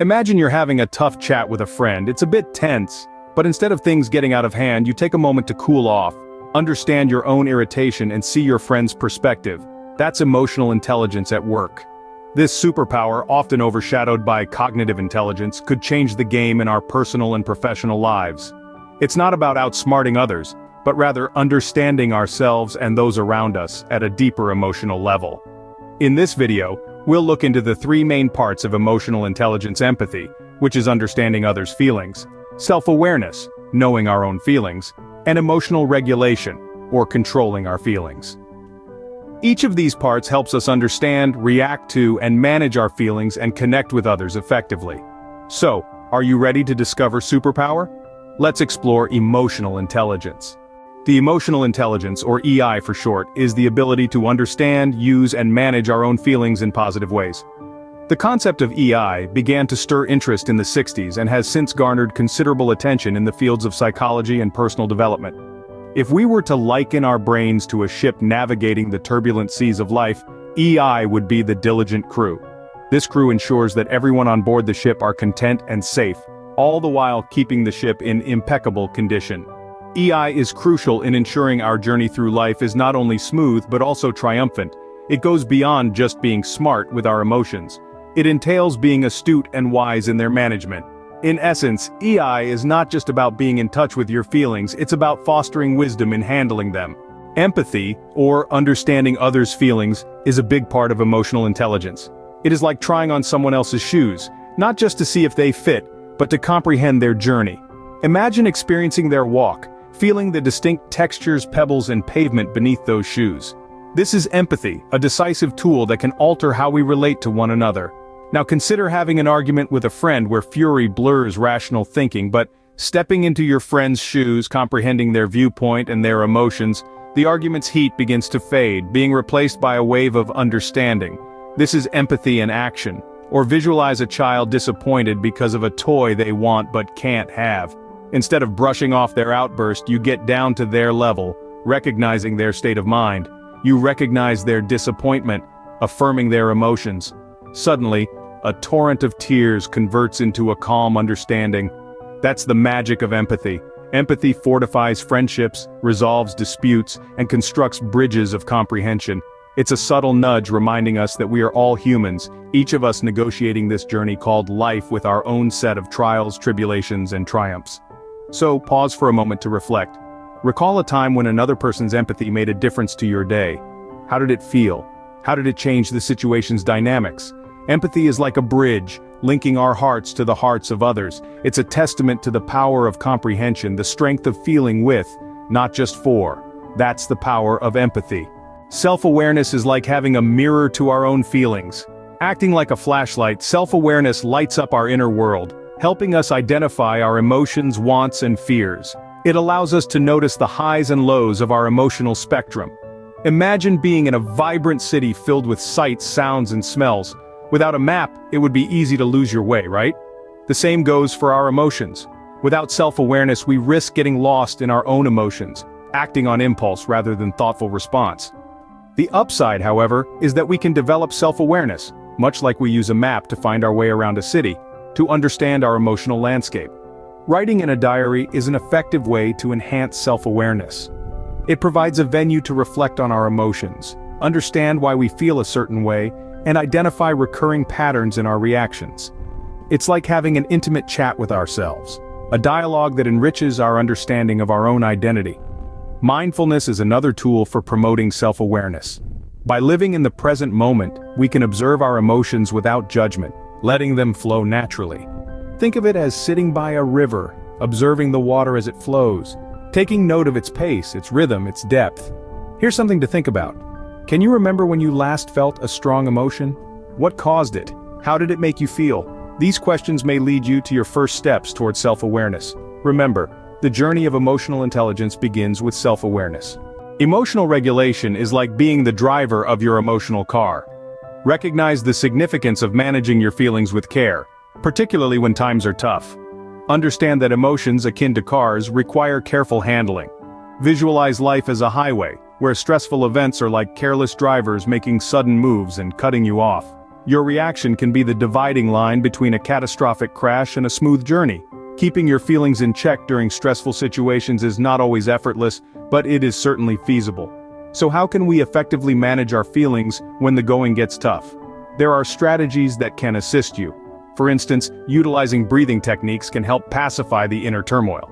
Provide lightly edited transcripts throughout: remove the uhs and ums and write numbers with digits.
Imagine you're having a tough chat with a friend. It's a bit tense, but instead of things getting out of hand, you take a moment to cool off, understand your own irritation and see your friend's perspective. That's emotional intelligence at work. This superpower, often overshadowed by cognitive intelligence, could change the game in our personal and professional lives. It's not about outsmarting others, but rather understanding ourselves and those around us at a deeper emotional level. In this video, we'll look into the three main parts of emotional intelligence: empathy, which is understanding others' feelings; self-awareness, knowing our own feelings; and emotional regulation, or controlling our feelings. Each of these parts helps us understand, react to, and manage our feelings and connect with others effectively. So, are you ready to discover superpower? Let's explore emotional intelligence. The emotional intelligence, or EI for short, is the ability to understand, use, and manage our own feelings in positive ways. The concept of EI began to stir interest in the 60s and has since garnered considerable attention in the fields of psychology and personal development. If we were to liken our brains to a ship navigating the turbulent seas of life, EI would be the diligent crew. This crew ensures that everyone on board the ship are content and safe, all the while keeping the ship in impeccable condition. EI is crucial in ensuring our journey through life is not only smooth but also triumphant. It goes beyond just being smart with our emotions. It entails being astute and wise in their management. In essence, EI is not just about being in touch with your feelings, it's about fostering wisdom in handling them. Empathy, or understanding others' feelings, is a big part of emotional intelligence. It is like trying on someone else's shoes, not just to see if they fit, but to comprehend their journey. Imagine experiencing their walk, feeling the distinct textures, pebbles, and pavement beneath those shoes. This is empathy, a decisive tool that can alter how we relate to one another. Now consider having an argument with a friend where fury blurs rational thinking, but stepping into your friend's shoes, comprehending their viewpoint and their emotions, the argument's heat begins to fade, being replaced by a wave of understanding. This is empathy in action. Or visualize a child disappointed because of a toy they want but can't have. Instead of brushing off their outburst, you get down to their level, recognizing their state of mind. You recognize their disappointment, affirming their emotions. Suddenly, a torrent of tears converts into a calm understanding. That's the magic of empathy. Empathy fortifies friendships, resolves disputes, and constructs bridges of comprehension. It's a subtle nudge reminding us that we are all humans, each of us negotiating this journey called life with our own set of trials, tribulations, and triumphs. So, pause for a moment to reflect. Recall a time when another person's empathy made a difference to your day. How did it feel? How did it change the situation's dynamics? Empathy is like a bridge, linking our hearts to the hearts of others. It's a testament to the power of comprehension, the strength of feeling with, not just for. That's the power of empathy. Self-awareness is like having a mirror to our own feelings. Acting like a flashlight, self-awareness lights up our inner world, helping us identify our emotions, wants, and fears. It allows us to notice the highs and lows of our emotional spectrum. Imagine being in a vibrant city filled with sights, sounds, and smells. Without a map, it would be easy to lose your way, right? The same goes for our emotions. Without self-awareness, we risk getting lost in our own emotions, acting on impulse rather than thoughtful response. The upside, however, is that we can develop self-awareness, much like we use a map to find our way around a city, to understand our emotional landscape. Writing in a diary is an effective way to enhance self-awareness. It provides a venue to reflect on our emotions, understand why we feel a certain way, and identify recurring patterns in our reactions. It's like having an intimate chat with ourselves, a dialogue that enriches our understanding of our own identity. Mindfulness is another tool for promoting self-awareness. By living in the present moment, we can observe our emotions without judgment, letting them flow naturally. Think of it as sitting by a river, observing the water as it flows, taking note of its pace, its rhythm, its depth. Here's something to think about. Can you remember when you last felt a strong emotion? What caused it? How did it make you feel? These questions may lead you to your first steps towards self-awareness. Remember, the journey of emotional intelligence begins with self-awareness. Emotional regulation is like being the driver of your emotional car. Recognize the significance of managing your feelings with care, particularly when times are tough. Understand that emotions, akin to cars, require careful handling. Visualize life as a highway, where stressful events are like careless drivers making sudden moves and cutting you off. Your reaction can be the dividing line between a catastrophic crash and a smooth journey. Keeping your feelings in check during stressful situations is not always effortless, but it is certainly feasible. So how can we effectively manage our feelings when the going gets tough? There are strategies that can assist you. For instance, utilizing breathing techniques can help pacify the inner turmoil.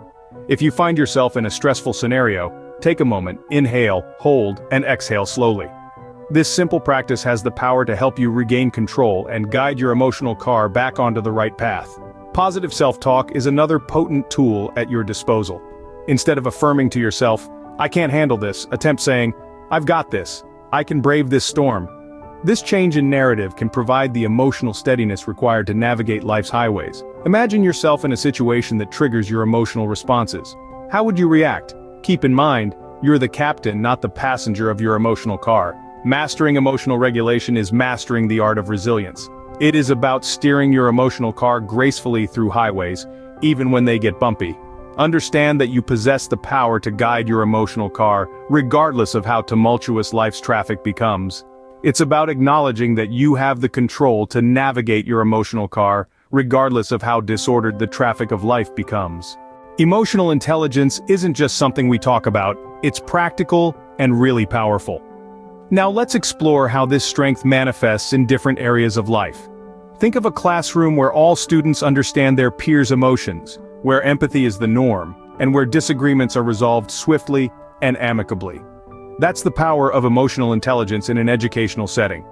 If you find yourself in a stressful scenario, take a moment, inhale, hold, and exhale slowly. This simple practice has the power to help you regain control and guide your emotional car back onto the right path. Positive self-talk is another potent tool at your disposal. Instead of affirming to yourself, "I can't handle this," attempt saying, "I've got this. I can brave this storm." This change in narrative can provide the emotional steadiness required to navigate life's highways. Imagine yourself in a situation that triggers your emotional responses. How would you react? Keep in mind, you're the captain, not the passenger of your emotional car. Mastering emotional regulation is mastering the art of resilience. It is about steering your emotional car gracefully through highways, even when they get bumpy. Understand that you possess the power to guide your emotional car, regardless of how tumultuous life's traffic becomes. It's about acknowledging that you have the control to navigate your emotional car, regardless of how disordered the traffic of life becomes. Emotional intelligence isn't just something we talk about, it's practical and really powerful. Now let's explore how this strength manifests in different areas of life. Think of a classroom where all students understand their peers' emotions, where empathy is the norm, and where disagreements are resolved swiftly and amicably. That's the power of emotional intelligence in an educational setting.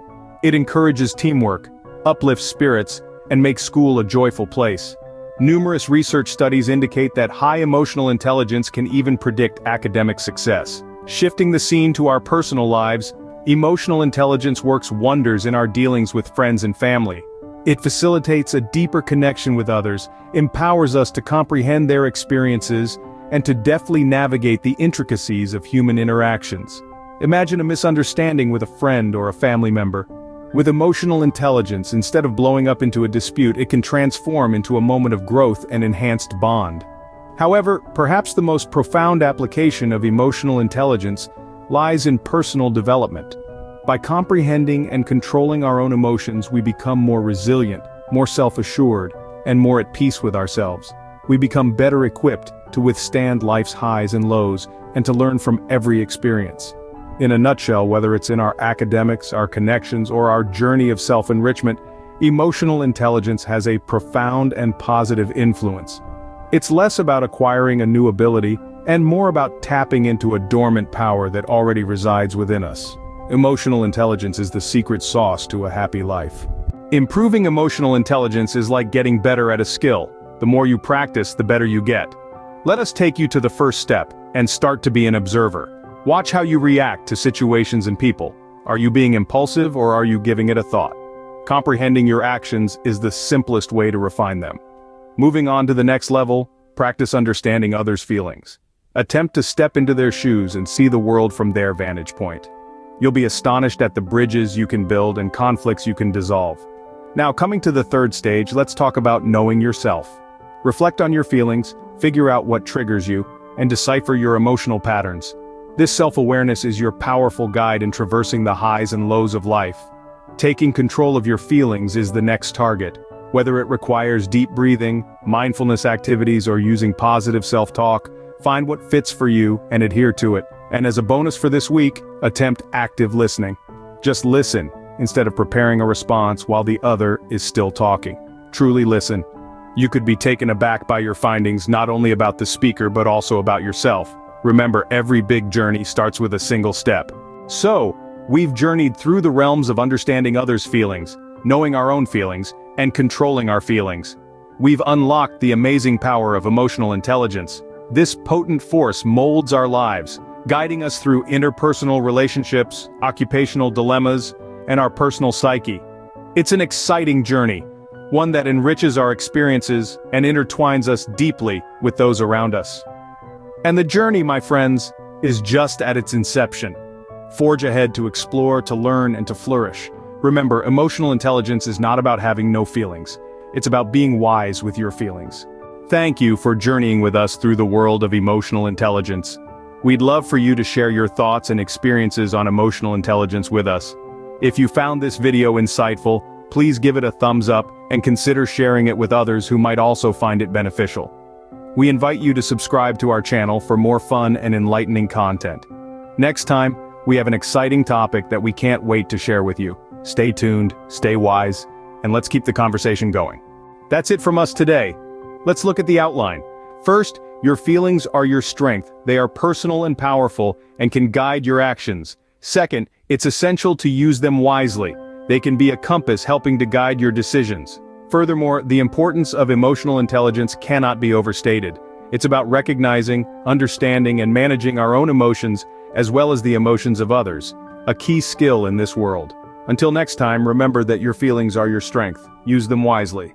It encourages teamwork, uplifts spirits, and makes school a joyful place. Numerous research studies indicate that high emotional intelligence can even predict academic success. Shifting the scene to our personal lives, emotional intelligence works wonders in our dealings with friends and family. It facilitates a deeper connection with others, empowers us to comprehend their experiences, and to deftly navigate the intricacies of human interactions. Imagine a misunderstanding with a friend or a family member. With emotional intelligence, instead of blowing up into a dispute, it can transform into a moment of growth and enhanced bond. However, perhaps the most profound application of emotional intelligence lies in personal development. By comprehending and controlling our own emotions, we become more resilient, more self-assured, and more at peace with ourselves. We become better equipped to withstand life's highs and lows, and to learn from every experience. In a nutshell, whether it's in our academics, our connections, or our journey of self-enrichment, emotional intelligence has a profound and positive influence. It's less about acquiring a new ability, and more about tapping into a dormant power that already resides within us. Emotional intelligence is the secret sauce to a happy life. Improving emotional intelligence is like getting better at a skill. The more you practice, the better you get. Let us take you to the first step, and start to be an observer. Watch how you react to situations and people. Are you being impulsive, or are you giving it a thought? Comprehending your actions is the simplest way to refine them. Moving on to the next level, practice understanding others' feelings. Attempt to step into their shoes and see the world from their vantage point. You'll be astonished at the bridges you can build and conflicts you can dissolve. Now, coming to the third stage, let's talk about knowing yourself. Reflect on your feelings, figure out what triggers you, and decipher your emotional patterns. This self-awareness is your powerful guide in traversing the highs and lows of life. Taking control of your feelings is the next target. Whether it requires deep breathing, mindfulness activities, or using positive self-talk, find what fits for you and adhere to it. And as a bonus for this week, attempt active listening. Just listen, instead of preparing a response while the other is still talking. Truly listen. You could be taken aback by your findings, not only about the speaker but also about yourself. Remember, every big journey starts with a single step. So, we've journeyed through the realms of understanding others' feelings, knowing our own feelings, and controlling our feelings. We've unlocked the amazing power of emotional intelligence. This potent force molds our lives, guiding us through interpersonal relationships, occupational dilemmas, and our personal psyche. It's an exciting journey, one that enriches our experiences and intertwines us deeply with those around us. And the journey, my friends, is just at its inception. Forge ahead to explore, to learn, and to flourish. Remember, emotional intelligence is not about having no feelings. It's about being wise with your feelings. Thank you for journeying with us through the world of emotional intelligence. We'd love for you to share your thoughts and experiences on emotional intelligence with us. If you found this video insightful, please give it a thumbs up and consider sharing it with others who might also find it beneficial. We invite you to subscribe to our channel for more fun and enlightening content. Next time, we have an exciting topic that we can't wait to share with you. Stay tuned, stay wise, and let's keep the conversation going. That's it from us today. Let's look at the outline. First, your feelings are your strength. They are personal and powerful and can guide your actions. Second, it's essential to use them wisely. They can be a compass helping to guide your decisions. Furthermore, the importance of emotional intelligence cannot be overstated. It's about recognizing, understanding, and managing our own emotions as well as the emotions of others, a key skill in this world. Until next time, remember that your feelings are your strength. Use them wisely.